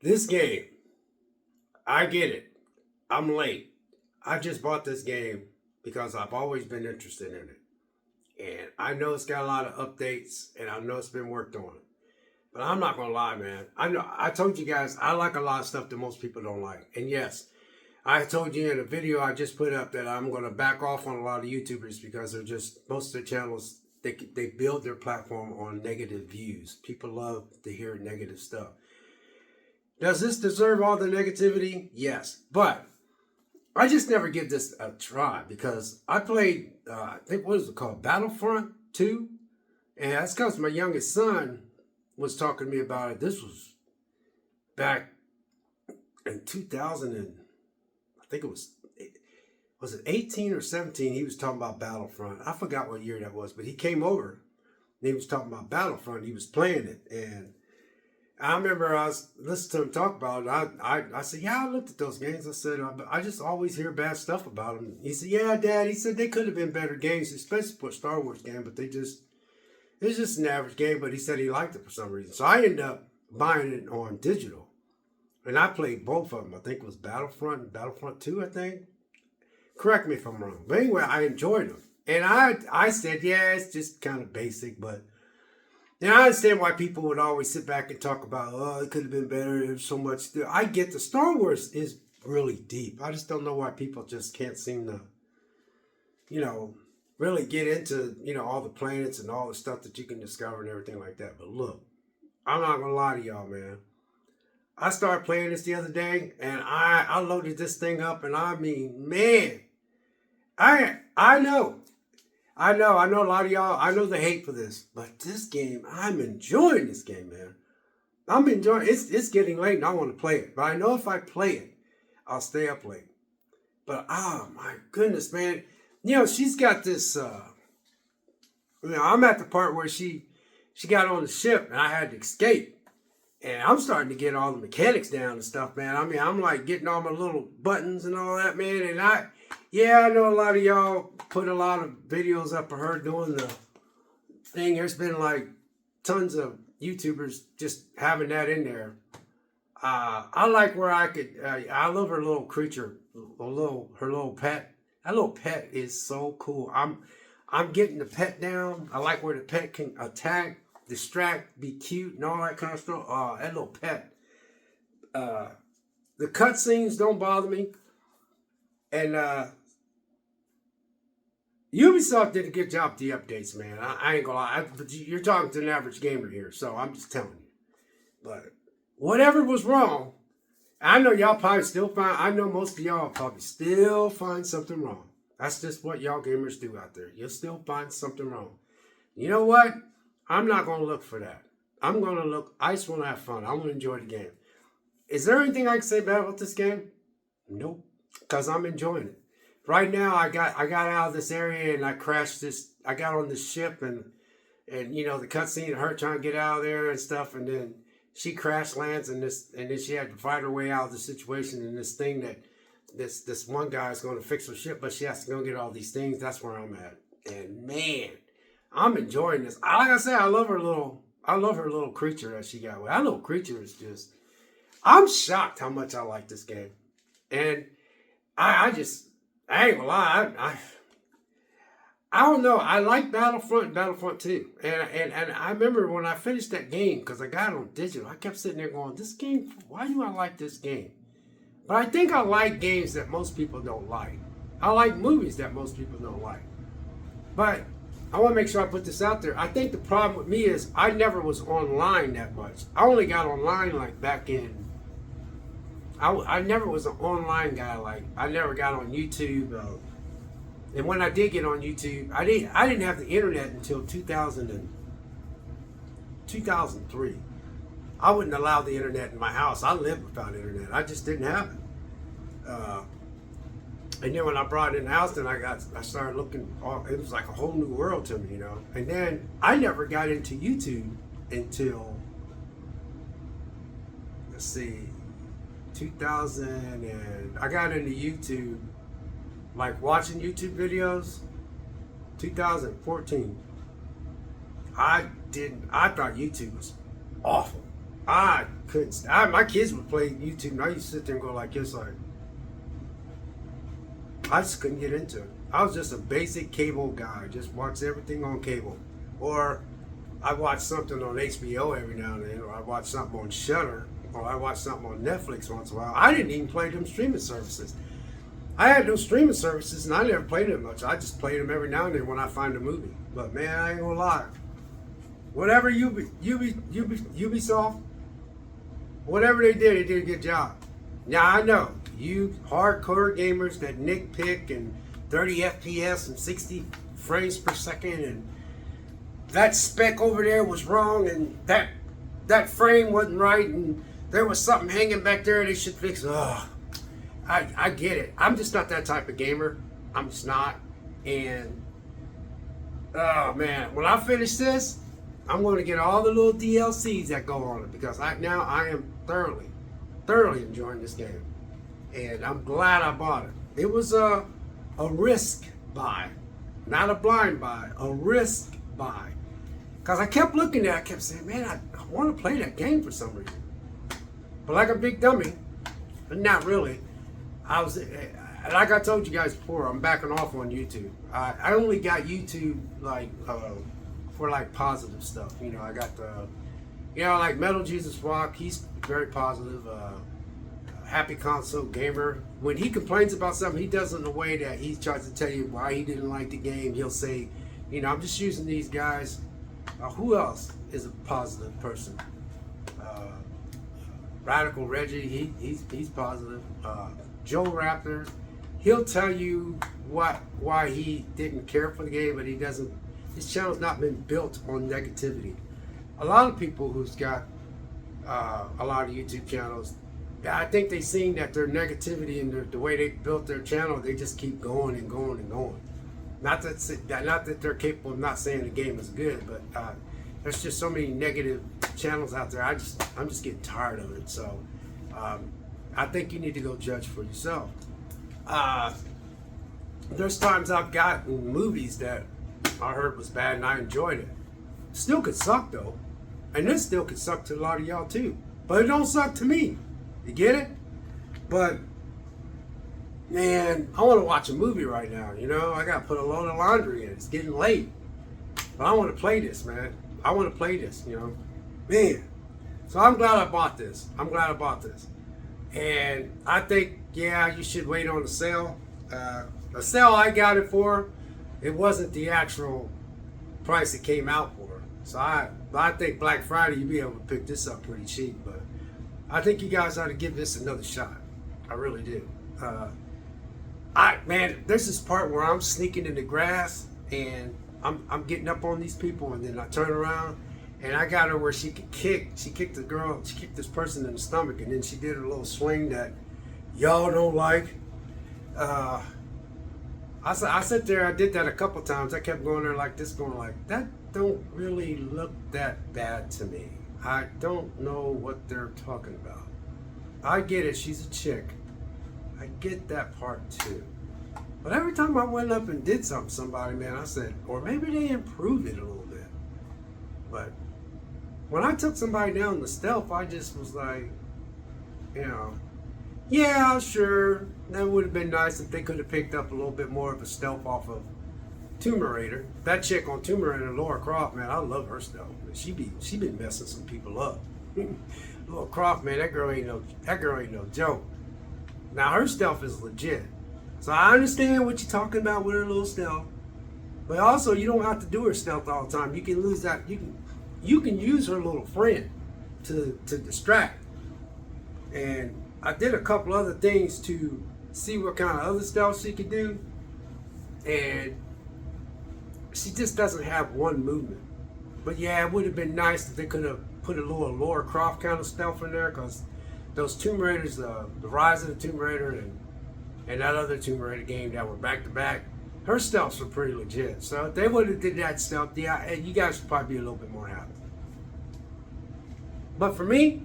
This game, I get it. I'm late. I just bought this game because I've always been interested in it. And I know it's got a lot of updates and I know it's been worked on. But I'm not going to lie, man. I told you guys I like a lot of stuff that most people don't like. And yes, I told you in a video I just put up that I'm going to back off on a lot of YouTubers because they're just, most of their channels, they build their platform on negative views. People love to hear negative stuff. Does this deserve all the negativity? Yes. But I just never give this a try because I played, I think, what is it called? Battlefront 2? And that's because my youngest son was talking to me about it. This was back in 2000 and I think it was it 18 or 17? He was talking about Battlefront. I forgot what year that was, but he came over and he was talking about Battlefront. He was playing it. And I remember I was listening to him talk about it. I said, yeah, I looked at those games. I said, I just always hear bad stuff about them. He said, yeah, Dad. He said, they could have been better games, especially for a Star Wars game, but it's just an average game. But he said he liked it for some reason. So I ended up buying it on digital. And I played both of them. I think it was Battlefront and Battlefront 2, I think. Correct me if I'm wrong. But anyway, I enjoyed them. And I said, yeah, it's just kind of basic, but and I understand why people would always sit back and talk about, oh, it could have been better. There's so much. I get the Star Wars is really deep. I just don't know why people just can't seem to, really get into, all the planets and all the stuff that you can discover and everything like that. But look, I'm not going to lie to y'all, man. I started playing this the other day and I loaded this thing up and I mean, man, I know a lot of y'all, I know the hate for this, but this game, I'm enjoying this game, man. I'm enjoying it. It's getting late and I want to play it. But I know if I play it, I'll stay up late. But, oh my goodness, man. She's got this, I'm at the part where she got on the ship and I had to escape. And I'm starting to get all the mechanics down and stuff, man. I mean, I'm like getting all my little buttons and all that, man. And I know a lot of y'all put a lot of videos up of her doing the thing. There's been like tons of YouTubers just having that in there. I like where I love her little creature, her little pet. That little pet is so cool. I'm getting the pet down. I like where the pet can attack, distract, be cute, and all that kind of stuff. That little pet. The cutscenes don't bother me. And Ubisoft did a good job with the updates, man. I ain't gonna lie. But you're talking to an average gamer here, so I'm just telling you. But whatever was wrong, I know y'all probably still I know most of y'all probably still find something wrong. That's just what y'all gamers do out there. You'll still find something wrong. You know what? I'm not going to look for that. I just want to have fun. I want to enjoy the game. Is there anything I can say bad about this game? Nope. Because I'm enjoying it. Right now, I got out of this area and I got on this ship and the cutscene of her trying to get out of there and stuff, and then she crash lands and then she had to fight her way out of the situation in this thing that this one guy is going to fix her ship, but she has to go get all these things. That's where I'm at. And man, I'm enjoying this. Like I said, I love her little creature that she got. That little creature is just, I'm shocked how much I like this game. And I ain't gonna lie, I don't know. I like Battlefront and Battlefront 2. And I remember when I finished that game, because I got it on digital, I kept sitting there going, this game, why do I like this game? But I think I like games that most people don't like. I like movies that most people don't like. But I want to make sure I put this out there. I think the problem with me is I never was online that much. I only got online like back in, I never was an online guy. Like I never got on YouTube. And when I did get on YouTube, I didn't have the internet until 2003. I wouldn't allow the internet in my house. I lived without internet. I just didn't have it. And then when I brought it in the house, then I started looking. It was like a whole new world to me, And then I never got into YouTube until, let's see, 2000, and I got into YouTube, like watching YouTube videos, 2014. I thought YouTube was awful. I couldn't. My kids would play YouTube, and I used to sit there and go like this, like I just couldn't get into it. I was just a basic cable guy. Just watched everything on cable, or I watch something on HBO every now and then, or I watch something on Shudder, or I watch something on Netflix once in a while. I didn't even play them streaming services. I had those streaming services, and I never played them much. I just played them every now and then when I find a movie. But man, I ain't gonna lie. Whatever Ubisoft, whatever they did a good job. Now I know you hardcore gamers that nitpick and 30 FPS and 60 frames per second, and that spec over there was wrong, and that frame wasn't right, and there was something hanging back there they should fix. Ugh. I get it. I'm just not that type of gamer. I'm just not. And oh man, when I finish this, I'm going to get all the little DLCs that go on it, because I am thoroughly enjoying this game, and I'm glad I bought it. It was a risk buy, not a blind buy, a risk buy. Because I kept looking at it, I kept saying, man, I want to play that game for some reason. But like a big dummy, but not really. Like I told you guys before, I'm backing off on YouTube. I only got YouTube like for like positive stuff. You know, I got like Metal Jesus Rock. He's very positive. Happy Console Gamer. When he complains about something, he does it in a way that he tries to tell you why he didn't like the game. He'll say, you know, I'm just using these guys. Who else is a positive person? Radical Reggie. He's positive. Joe Raptor, he'll tell you why he didn't care for the game, but he doesn't. His channel's not been built on negativity. A lot of people who's got a lot of YouTube channels, I think they've seen that their negativity and the way they built their channel, they just keep going and going and going. Not that they're capable of not saying the game is good, but there's just so many negative channels out there. I'm just getting tired of it. So. I think you need to go judge for yourself. There's times I've gotten movies that I heard was bad and I enjoyed it. Still could suck though. And this still could suck to a lot of y'all too. But it don't suck to me. You get it? But man, I want to watch a movie right now, you know? I got to put a load of laundry in. It's getting late. But I want to play this, man. I want to play this, you know? Man. So I'm glad I bought this. And I think, yeah, you should wait on the sale. The sale I got it for, it wasn't the actual price it came out for. So I think Black Friday you'll be able to pick this up pretty cheap. But I think you guys ought to give this another shot. I really do. Man, there's this part where I'm sneaking in the grass and I'm getting up on these people, and then I turn around. And I got her where she could kick. She kicked this person in the stomach, and then she did a little swing that y'all don't like. I sat there, I did that a couple times. I kept going there like this, going like, that don't really look that bad to me. I don't know what they're talking about. I get it, she's a chick. I get that part too. But every time I went up and did something to somebody, man, I said, or maybe they improved it a little bit. But when I took somebody down the stealth, I just was like, you know, yeah, sure, that would have been nice if they could have picked up a little bit more of a stealth off of Tomb Raider. That chick on Tomb Raider, Lara Croft, man, I love her stealth. She been messing some people up. Lara Croft, man, that girl ain't no joke. Now her stealth is legit, so I understand what you're talking about with her little stealth. But also, you don't have to do her stealth all the time. You can lose that. You can use her little friend to distract. And I did a couple other things to see what kind of other stealth she could do. And she just doesn't have one movement. But yeah, it would have been nice if they could have put a little Lara Croft kind of stealth in there, because those Tomb Raiders, the Rise of the Tomb Raider and that other Tomb Raider game that were back to back, her stealths were pretty legit. So if they would have did that stealth, yeah, you guys would probably be a little bit more happy. But for me,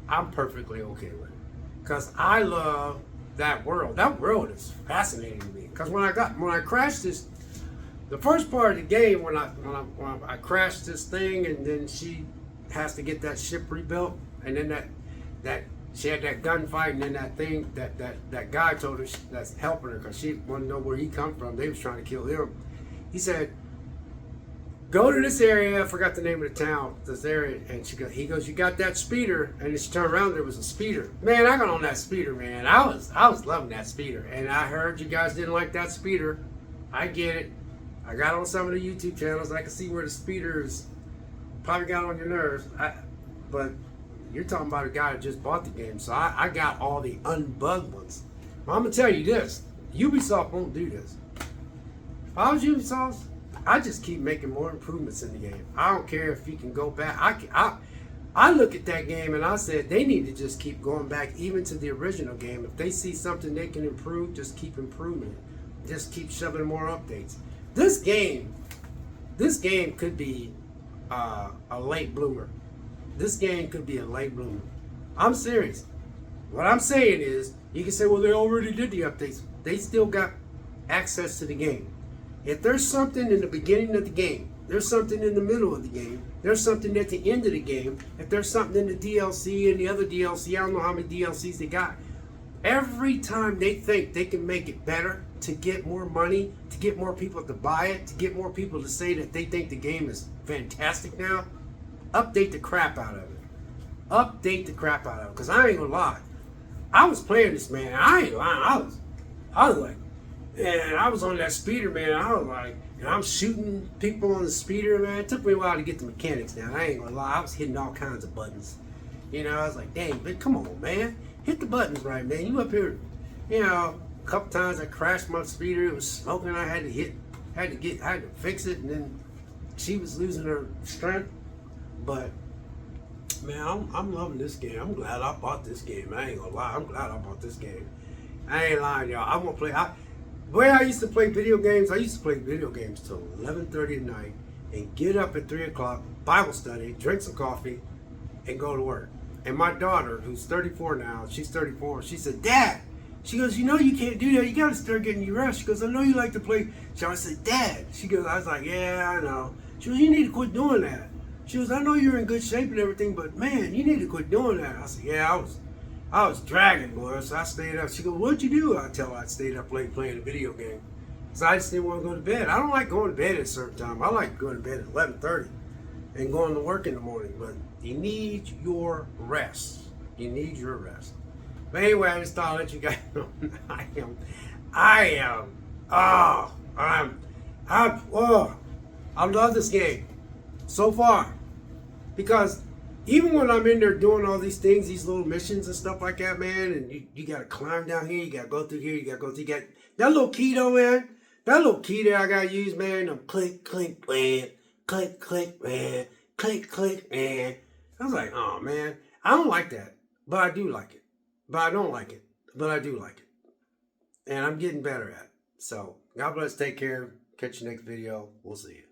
I'm perfectly okay with it, because I love that world. That world is fascinating to me. Because when I crashed this, the first part of the game, when I crashed this thing, and then has to get that ship rebuilt, and then that she had that gunfight, and then that guy told her that's helping her because she wanted to know where he come from. They was trying to kill him. He said, "Go to this area." I forgot the name of the town. This area, and he goes, "You got that speeder?" And then she turned around. There was a speeder. Man, I got on that speeder, man. I was loving that speeder, and I heard you guys didn't like that speeder. I get it. I got on some of the YouTube channels. I can see where the speeders probably got on your nerves. But you're talking about a guy that just bought the game, so I got all the unbugged ones. But I'm gonna tell you this: Ubisoft won't do this. If I was Ubisoft, I just keep making more improvements in the game. I don't care if you can go back. I look at that game and I said they need to just keep going back even to the original game. If they see something they can improve, just keep improving it. Just keep shoving more updates. This game could be a late bloomer. This game could be a late bloomer. I'm serious. What I'm saying is, you can say, well, they already did the updates. They still got access to the game. If there's something in the beginning of the game, there's something in the middle of the game, there's something at the end of the game, if there's something in the DLC and the other DLC, I don't know how many DLCs they got. Every time they think they can make it better to get more money, to get more people to buy it, to get more people to say that they think the game is fantastic now, update the crap out of it. Update the crap out of it. Because I ain't gonna lie. I was playing this, man. I ain't lying. I was like, and I was on that speeder, man. I was like, and I'm shooting people on the speeder, man. It took me a while to get the mechanics down. I ain't gonna lie. I was hitting all kinds of buttons. You know, I was like, dang, but come on, man. Hit the buttons right, man. You up here, you know, a couple times I crashed my speeder. It was smoking. I had to fix it, and then she was losing her strength. But man, I'm loving this game. I'm glad I bought this game. I ain't gonna lie. I'm glad I bought this game. I ain't lying, y'all. I'm gonna play. The way I used to play video games, I used to play video games till 11:30 at night and get up at 3 o'clock, Bible study, drink some coffee, and go to work. And my daughter, who's 34 now, she's 34, she said, Dad, she goes, you know you can't do that. You got to start getting your rest. She goes, I know you like to play. So I said, Dad. She goes, I was like, yeah, I know. She goes, you need to quit doing that. She goes, I know you're in good shape and everything, but man, you need to quit doing that. I said, yeah, I was dragging, boy, so I stayed up. She goes, what'd you do? I tell her I stayed up late playing a video game. So I just didn't want to go to bed. I don't like going to bed at a certain time. I like going to bed at 11:30 and going to work in the morning, but you need your rest. You need your rest. But anyway, I just thought I'd let you guys know I love this game so far, because even when I'm in there doing all these things, these little missions and stuff like that, man, and you got to climb down here, you got to go through here, you got to go through, you got that little key though, man, that little key that I got to use, man, click, click, man, click, click, man, click, click, man. I was like, oh, man, I don't like that, but I do like it. But I don't like it, but I do like it. And I'm getting better at it. So, God bless, take care, catch you next video, we'll see you.